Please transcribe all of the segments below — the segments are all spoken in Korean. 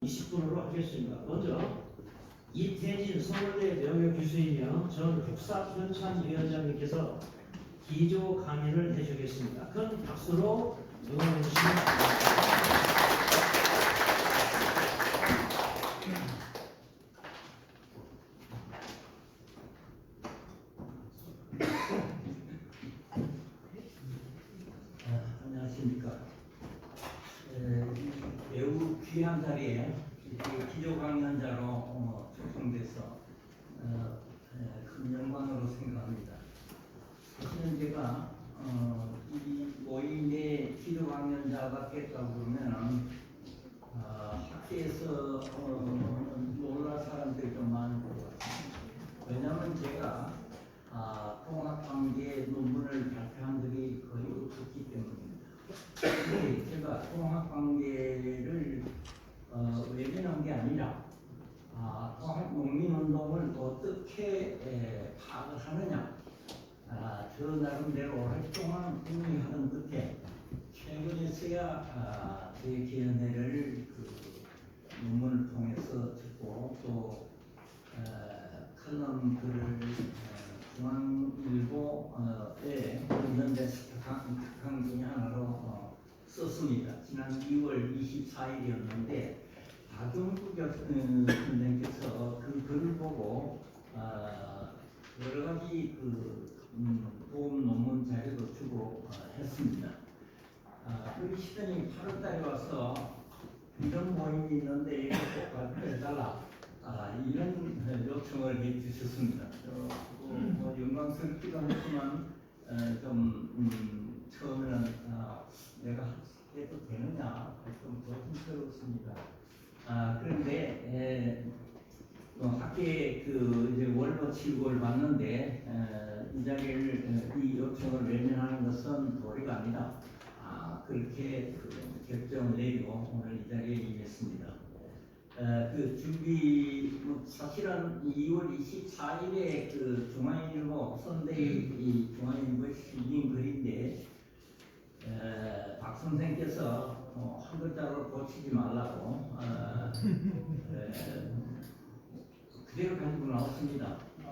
20분으로 하겠습니다. 먼저 이태진 서울대 명예교수이며 전 국사편찬위원장님께서 기조 강연을 해주겠습니다. 큰 박수로 응원해 주시면 감사합니다. 안녕하십니까. 매우 귀한 자리에 기조 강연자로 초청돼서 큰 영광으로 생각합니다. 사실은 제가 이 모임의 기조 강연자가 됐다고 그러면 학계에서 놀랄 사람들이 좀 많을 것 같습니다. 왜냐하면 제가 통합관계 논문을 발표한 적이 거의 없었기 때문입니다. 제가 통합관계를 외면한 게 아니라 통합농민운동을 어떻게 파악을 하느냐, 저 나름대로 활동한 궁리하는 끝에 최근에서야 제 기연회를 논문을 통해서 듣고 또 칼럼 글을 중앙일보에 있는데 특강 중에 하나로 썼습니다. 지난 2월 24일이었는데 박용구 선생님께서 그 글을 보고 여러 가지 도움 논문 자료도 주고 했습니다. 그러시더니 8월달에 와서 이런 모임이 있는데 이거 꼭 발표해달라 이런 요청을 해주셨습니다. 영광스럽기도 하지만 처음에는 내가 해도 되느냐 좀 조심스러웠습니다. 그런데 학교에 이제 월로 치고를 받는데 이 자리를 이 요청을 외면하는 것은 도리가 아니다. 그렇게 결정을 내리고 오늘 이 자리에 임했습니다. 사실은 2월 24일에 중앙일보 선대위 중앙일보에 실린 글인데 박 선생께서 한 글자로 고치지 말라고 그대로 가지고 나왔습니다.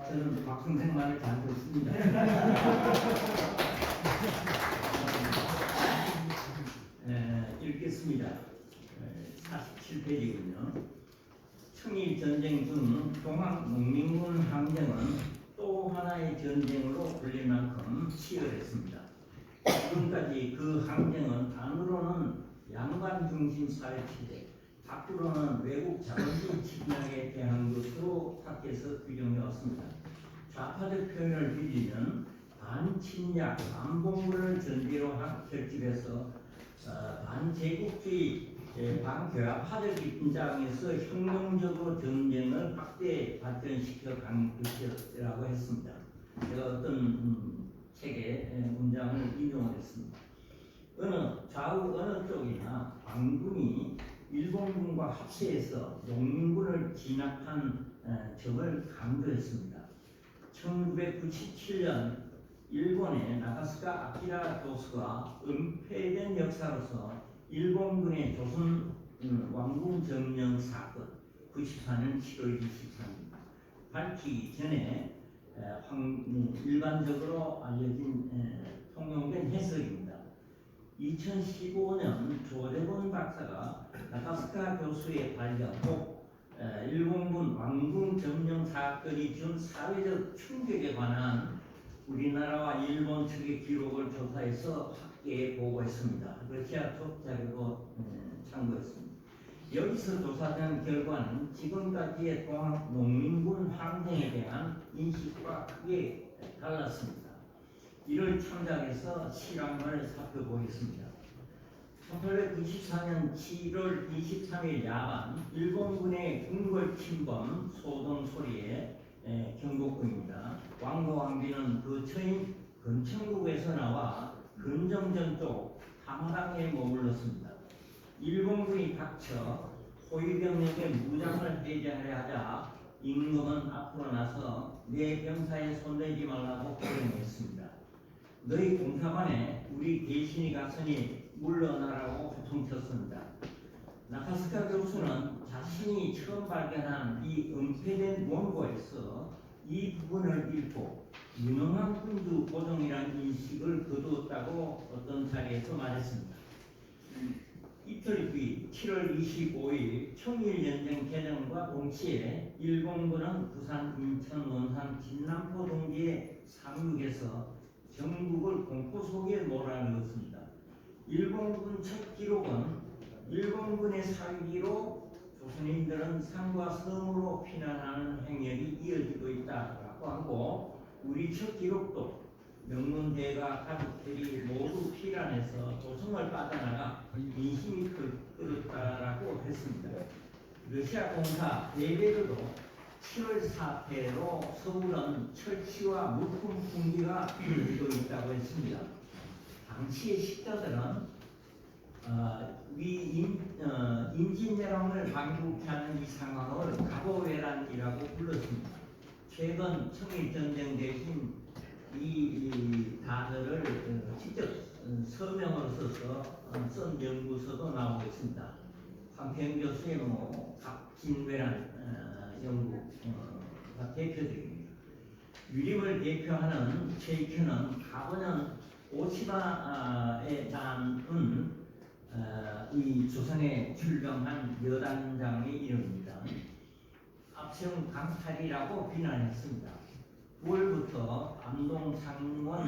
저는 박 선생 말을 잘 듣습니다. 읽겠습니다. 47페이지군요. 청일전쟁 중 동학농민군 항쟁은 또 하나의 전쟁으로 불릴 만큼 치열했습니다. 지금까지 그 항쟁은 안으로는 양반 중심 사회체제, 밖으로는 외국 자본주의 침략에 대한 것으로 학계에서 규정해 왔습니다. 좌파적 표현을 빌리면 반침략, 반봉건을 전제로 결집해서 반제국주의, 반교합화적 입장에서 혁명적으로 전쟁을 확대 발전시켜 간 것이라고 했습니다. 제가 어떤 책에 문장을 인용을 했습니다. 좌우 어느 쪽이나 광군이 일본군과 합세해서 농민군을 진압한 적을 강조했습니다. 1997년 일본의 나가사키 아키라 교수가 은폐된 역사로서 일본군의 조선 왕궁 점령 사건 94년 7월 23일 밝히기 전에 일반적으로 알려진 통용된 해석입니다. 2015년 조대곤 박사가 나가사키 교수의 발견 꼭 일본군 왕궁 점령 사건이 준 사회적 충격에 관한 우리나라와 일본 측의 기록을 조사해서 학계에 보고했습니다. 러시아쪽 자료도 참고했습니다. 여기서 조사된 결과는 지금까지의 동학농민군 항쟁에 대한 인식과 크게 달랐습니다. 이를 참작해서 실황을 살펴보겠습니다. 1894년 7월 23일 야간 일본군의 궁궐 침범 소동 소리에 경복궁입니다. 왕과 왕비는 거처인 근천국에서 나와 근정전 쪽 함당에 머물렀습니다. 일본군이 닥쳐 호위병력의 무장을 해제하려 하자 임금은 앞으로 나서 내 병사에 손대지 말라고 호령했습니다. 너희 공사관에 우리 대신이 갔으니 물러나라고 호통쳤습니다. 나카스카 교수는 자신이 처음 발견한 이 은폐된 원고에서 이 부분을 읽고 유능한 군주 고정이라는 인식을 거두었다고 어떤 자리에서 말했습니다. 이틀 뒤 7월 25일 청일연정 개정과 동시에 일본군은 부산, 인천, 원산, 진남포 등지의 상륙에서 전국을 공포 속에 몰아넣었습니다. 일본군 첫 기록은 일본군의 살기로 조선인들은 산과 섬으로 피난하는 행렬이 이어지고 있다고 하고, 우리 첫 기록도 명문대가 가족들이 모두 피난해서 조선을 빠져나가 민심이 끌었다라고 했습니다. 러시아 공사 베베르도 7월 사태로 서울은 철치와 물품 풍기가 이어지고 있다고 했습니다. 당시의 식자들은 임진왜란을 방북케 하는 이 상황을 가보외란이라고 불렀습니다. 최근 청일전쟁 대신 이 단어를 직접 서명으로 써서 쓴 연구서도 나오고 있습니다. 황태영 교수의 갑진외란 연구가 대표적입니다. 유림을 대표하는 최익현은 가보년 오시마에 낳은 이 조선에 출병한 여단장의 이름입니다. 압승 강탈이라고 비난했습니다. 9월부터 안동, 상원,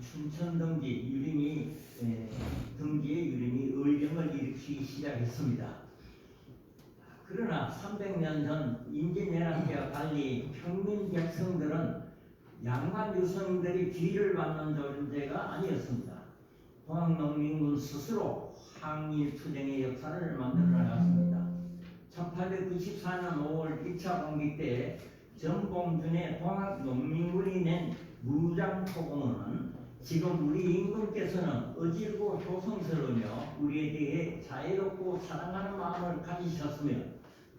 춘천 등지의 유림이 의령을 일으키기 시작했습니다. 그러나 300년 전 임진왜란 때와 달리 평민 백성들은 양반 유성인들이 뒤를 받는 존재가 아니었습니다. 동학농민군 스스로 항일투쟁의 역사를 만들어 나갔습니다. 1894년 5월 1차 공기 때 전봉준의 동학농민군이 낸 무장포공은 지금 우리 임금께서는 어지르고 효성스러우며 우리에 대해 자애롭고 사랑하는 마음을 가지셨으며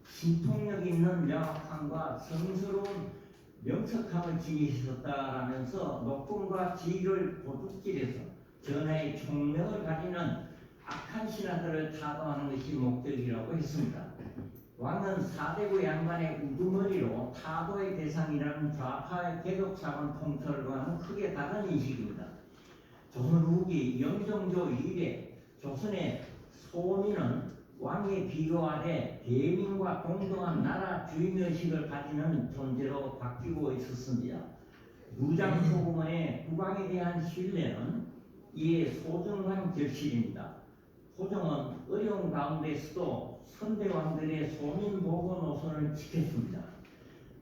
신통력 있는 명확함과 성스러운 명석함을 지니셨다라면서 녹음과 지위를 도둑질해서 전하의 총명을 가지는 악한 신하들을 타도하는 것이 목적이라고 했습니다. 왕은 사대부 양반의 우두머리로 타도의 대상이라는 좌파의 개독사원 통찰과는 크게 다른 인식입니다. 조선 후기 영정조 이래 조선의 소민은 왕에 비교하되 대민과 동등한 나라 주인의식을 가지는 존재로 바뀌고 있었습니다. 무장포공원의 국왕에 대한 신뢰는 이에 소중한 결실입니다. 호정은 어려운 가운데서도 선대왕들의 소민보호 노선을 지켰습니다.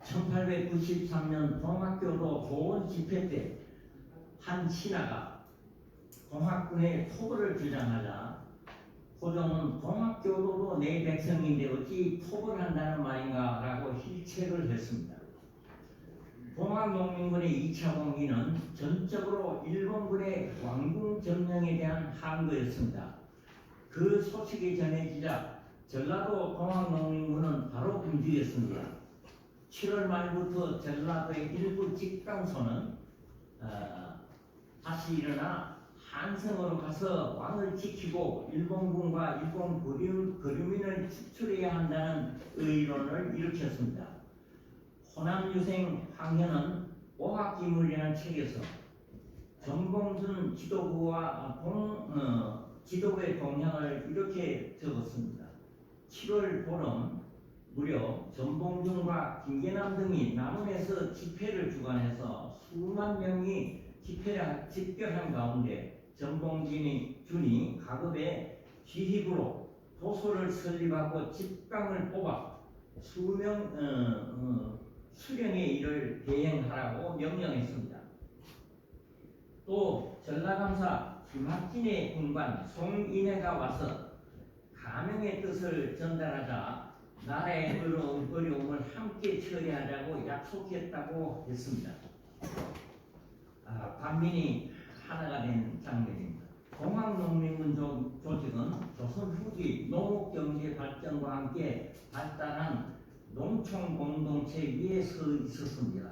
1893년 동학교도 조원 집회 때 한 신하가 동학군의 토벌을 주장하자 호정은 동학교도도 내 백성인데 어찌 토벌한다는 말인가 라고 힐책을 했습니다. 동학농민군의 2차 공기는 전적으로 일본군의 왕궁 점령에 대한 항거였습니다. 그 소식이 전해지자 전라도 동학농민군은 바로 움직였습니다. 7월 말부터 전라도의 일부 직강소는 다시 일어나 한성으로 가서 왕을 지키고 일본군과 일본 거류민을 축출해야 한다는 의론을 일으켰습니다. 호남유생 황현은 오학기물이라는 책에서 전봉준 지도부와 지도부의 동향을 이렇게 적었습니다. 7월 보름 무려 전봉준과 김계남 등이 남원에서 집회를 주관해서 수만 명이 집결한 가운데 전봉준이 가급에 지휘부로 도소를 설립하고 집강을 뽑아 수령의 일을 대행하라고 명령했습니다. 또 전라감사 김학진의 군관 송인혜가 와서 가명의 뜻을 전달하자 나라의 어려움을 함께 처리하자고 약속했다고 했습니다. 반민이 하나가 된 장면입니다. 동학농민군 조직은 조선 후기 농업경제 발전과 함께 발달한 농촌 공동체 위에 서 있었습니다.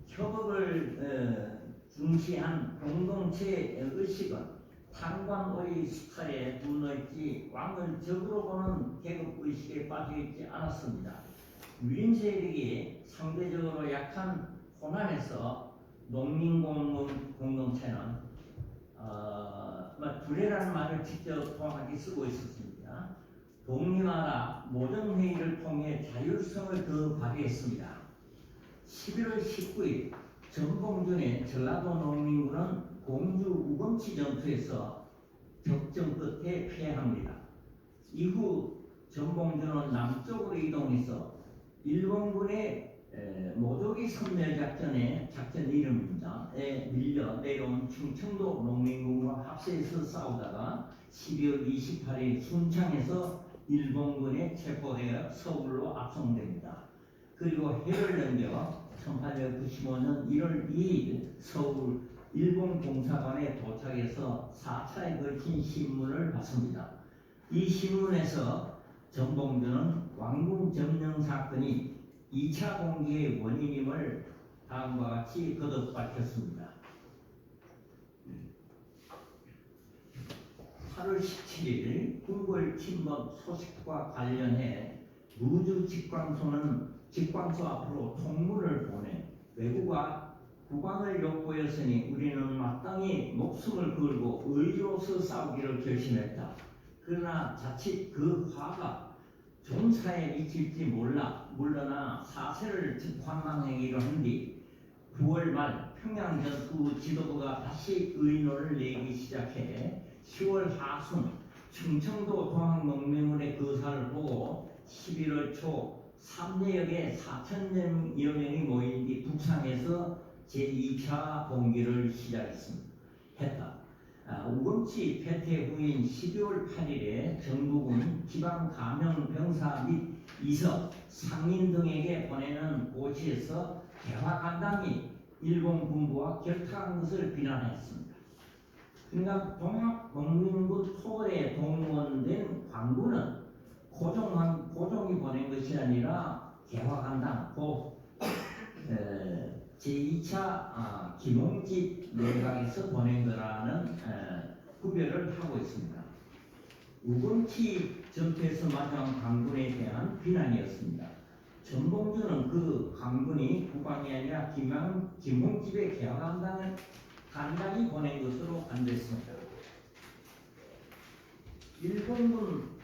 협업을 중시한 공동체 의식은 상관의 수탈에 분노했지 왕을 적으로 보는 계급의식에 빠져있지 않았습니다. 유림 세력이 상대적으로 약한 호남에서 농민공동체는 두레라는 말을 직접 정확하게 쓰고 있었습니다. 독립하라 모정회의를 통해 자율성을 더 발휘했습니다. 11월 19일 전봉준의 전라도 농민군은 공주 우금치 전투에서 격전 끝에 패합니다. 이후 전봉준은 남쪽으로 이동해서 일본군의 모조리 섬멸작전의 작전 이름입니다. 밀려 내려온 충청도 농민군과 합세해서 싸우다가 12월 28일 순창에서 일본군에 체포되어 서울로 압송됩니다. 그리고 해를 넘겨 1895년 1월 2일 서울 일본 공사관에 도착해서 4차에 걸친 신문을 받습니다. 이 신문에서 전봉준은 왕궁 점령 사건이 2차 공기의 원인임을 다음과 같이 거듭 밝혔습니다. 8월 17일 궁궐 침범 소식과 관련해 무주 직광소 앞으로 통문을 보내 외국과 국왕을 욕보였으니 우리는 마땅히 목숨을 걸고 의로서 싸우기를 결심했다. 그러나 자칫 그 화가 종사에 미칠지 물러나 사세를 환망행위를 한 뒤 9월 말 평양 전투 지도부가 다시 의논을 내기 시작해 10월 하순 충청도 동학농민군의 거사를 보고 11월 초 3대역에 4,000여 명이 모인 뒤 북상에서 제2차 봉기를 시작했다. 우금치 패퇴 후인 12월 8일에 정부군 지방 감영 병사 및 이석, 상인 등에게 보내는 고시에서 개화 간담이 일본 군부와 결탁한 것을 비난했습니다. 그러니까 동학농민군 토벌에 동원된 광부는 고종이 보낸 것이 아니라 개화간당 제2차 김홍집 내각에서 보낸 거라는 구별을 하고 있습니다. 우금치 전투에서 마주한 강군에 대한 비난이었습니다. 전봉준은 그 강군이 국왕이 아니라 김홍집의 개화간당을 간단히 보낸 것으로 간주했습니다. 일본군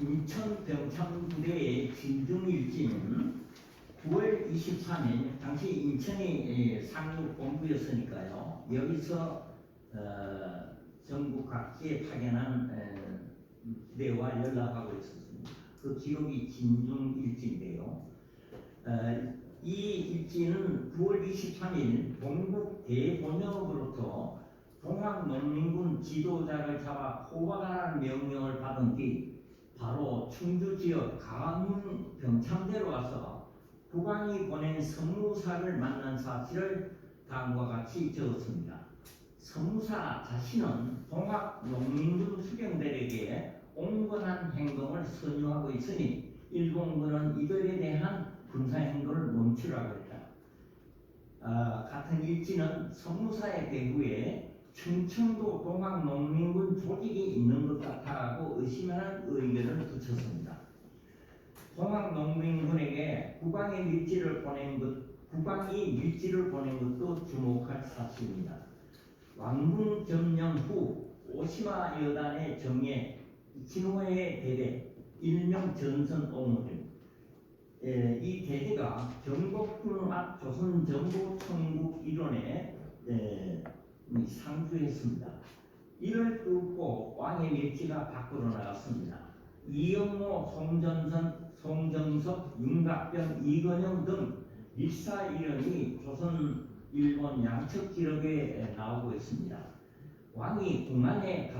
인천 병창부대의 진중일지는 9월 23일 당시 인천이 상륙 본부였으니까요. 여기서 전국 각지에 파견한 부대와 연락하고 있었습니다. 그 기록이 진중일지인데요. 이 일지는 9월 23일 동북 대본영으로부터 동학농민군 지도자를 잡아 포박하라는 명령을 받은 뒤 바로 충주 지역 강문 병창대로 와서 국왕이 보낸 선무사를 만난 사실을 다음과 같이 적었습니다. 선무사 자신은 동학농민군 수병들에게 온건한 행동을 선유하고 있으니 일본군은 이들에 대한 군사행동을 멈추라고 했다. 같은 일지는 선무사의 배후에 충청도 동학농민군 조직이 있는 것 같아하고 의심하는 의견을 붙였습니다. 동학농민군에게 국왕이 밀지를 보낸 것도 주목할 사실입니다. 왕궁 점령 후 오시마 여단의 정예 진호의 대대 일명 전선옹을 이 대대가 경복궁 앞 조선정보청국 일원에 상주했습니다. 이를 뚫고 왕의 밀지가 밖으로 나갔습니다. 이영모, 송정석, 윤갑병, 이건영 등 밀사 이름이 조선 일본 양측 기록에 나오고 있습니다. 왕이 궁안에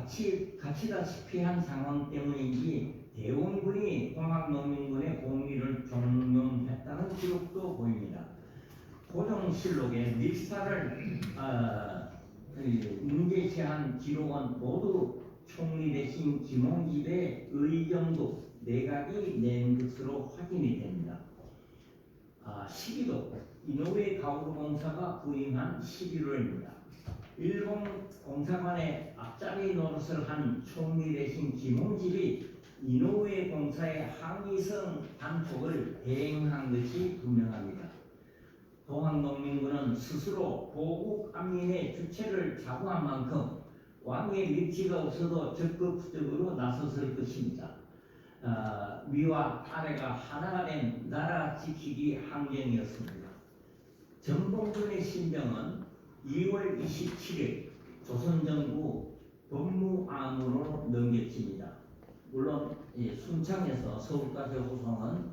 갇히다시피 한 상황 때문인지 대원군이 동학농민군의 공리를 종용했다는 기록도 보입니다. 고종실록에 밀사를 문제시한 기록은 모두 총리 대신 김홍집의 의정부 내각이 낸 것으로 확인이 됩니다. 시기도 이노우에 가오루 공사가 부임한 11월입니다. 일본 공사관의 앞자리 노릇을 한 총리 대신 김홍길이 이노우에 공사의 항의성 단속을 대행한 것이 분명합니다. 동학농민군은 스스로 보국 안민의 주체를 자부한 만큼 왕의 밀치가 없어도 적극적으로 나섰을 것입니다. 위와 아래가 하나가 된 나라 지키기 항쟁이었습니다. 전봉준의 신병은 2월 27일 조선정부 법무안으로 넘겨집니다. 물론 순창에서 서울까지 호송은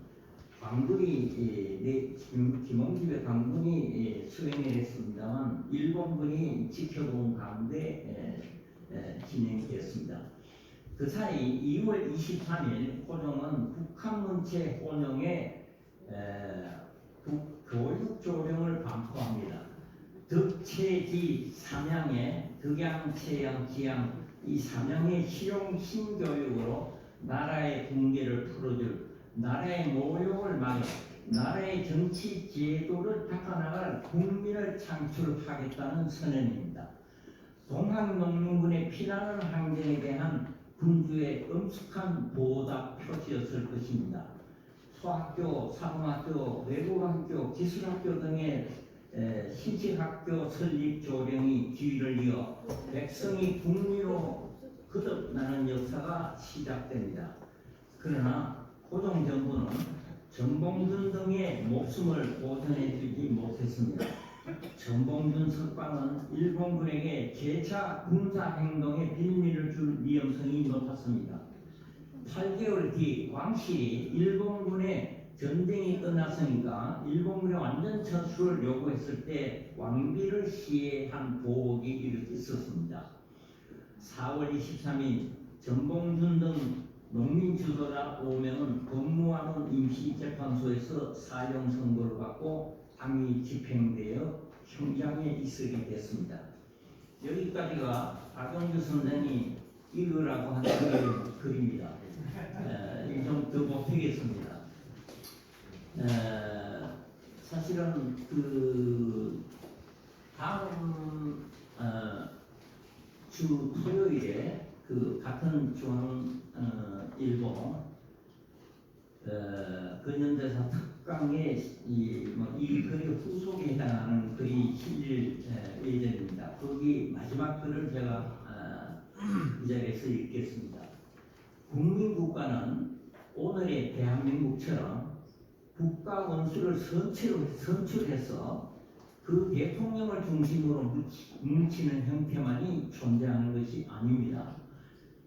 광군이 김홍집의 광군이 수행을 했습니다만 일본군이 지켜본 가운데 진행됐습니다. 그 사이 2월 23일 호종은 북한 문체 혼용에 교육조령을 반포합니다. 덕체지 삼양의 덕양, 체양, 기양 이 삼양의 실용 신교육으로 나라의 붕괴를 풀어줄 나라의 모욕을 막여 나라의 정치 제도를 닦아나갈 국민을 창출하겠다는 선언입니다. 동학농민군의 피나는 항쟁에 대한 군주의 엄숙한 보답 표시였을 것입니다. 소학교, 사범학교, 외국학교, 기술학교 등의 신식학교 설립 조령이 뒤를 이어 백성이 국민으로 거듭나는 역사가 시작됩니다. 그러나 호종 정부는 전봉준 등의 목숨을 보전해주지 못했습니다. 전봉준 석방은 일본군에게 재차 군사행동에 빌미를 줄 위험성이 높았습니다. 8개월 뒤 왕실이 일본군의 전쟁이 끝났으니까 일본군의 완전 철수를 요구했을 때 왕비를 시해한 보복이 있었습니다. 4월 23일 전봉준 등 농민 주도자 5명은 법무안원 임시재판소에서 사형 선고를 받고 당이 집행되어 형장에 있으게 됐습니다. 여기까지가 박영규 선생이 읽으라고 한 글입니다. 좀 더 못하겠습니다. 사실은 그 다음 주 토요일에 그 같은 중앙일보 근현대사 특강에 이 글의 후속에 해당하는 글이 실릴 예정입니다. 거기 마지막 글을 제가 이 자리에서 읽겠습니다. 국민국가는 오늘의 대한민국처럼 국가 원수를 선출해서 그 대통령을 중심으로 뭉치는 형태만이 존재하는 것이 아닙니다.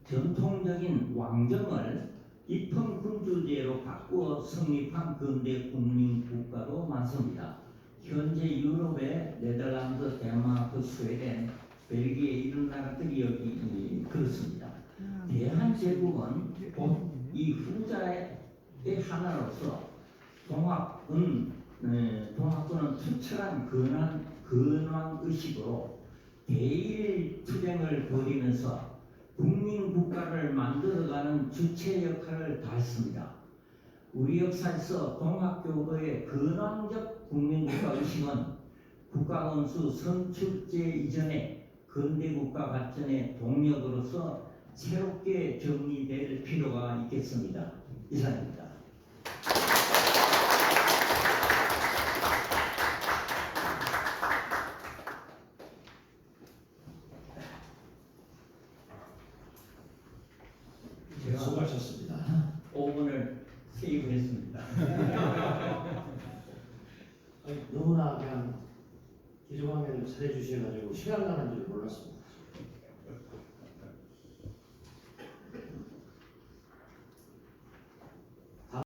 전통적인 왕정을 입헌군주제로 바꾸어 성립한 근대 국민국가도 많습니다. 현재 유럽의 네덜란드, 덴마크, 스웨덴, 벨기에 이런 나라들이 여기 그렇습니다. 대한제국은 곧 이 후자의 하나로서 동학군은 투철한 근왕의식으로 대일투쟁을 벌이면서 국민국가를 만들어가는 주체 역할을 다했습니다. 우리 역사에서 동학교도의 근왕적 국민국가의식은 국가원수 선출제 이전에 근대국가 발전의 동력으로서 새롭게 정리될 필요가 있겠습니다. 이상입니다. 수고하셨습니다. 5분을 세이브했습니다. 너무나 그냥 기조강의를 잘해주셔가지고 시간 가는 줄 몰랐습니다.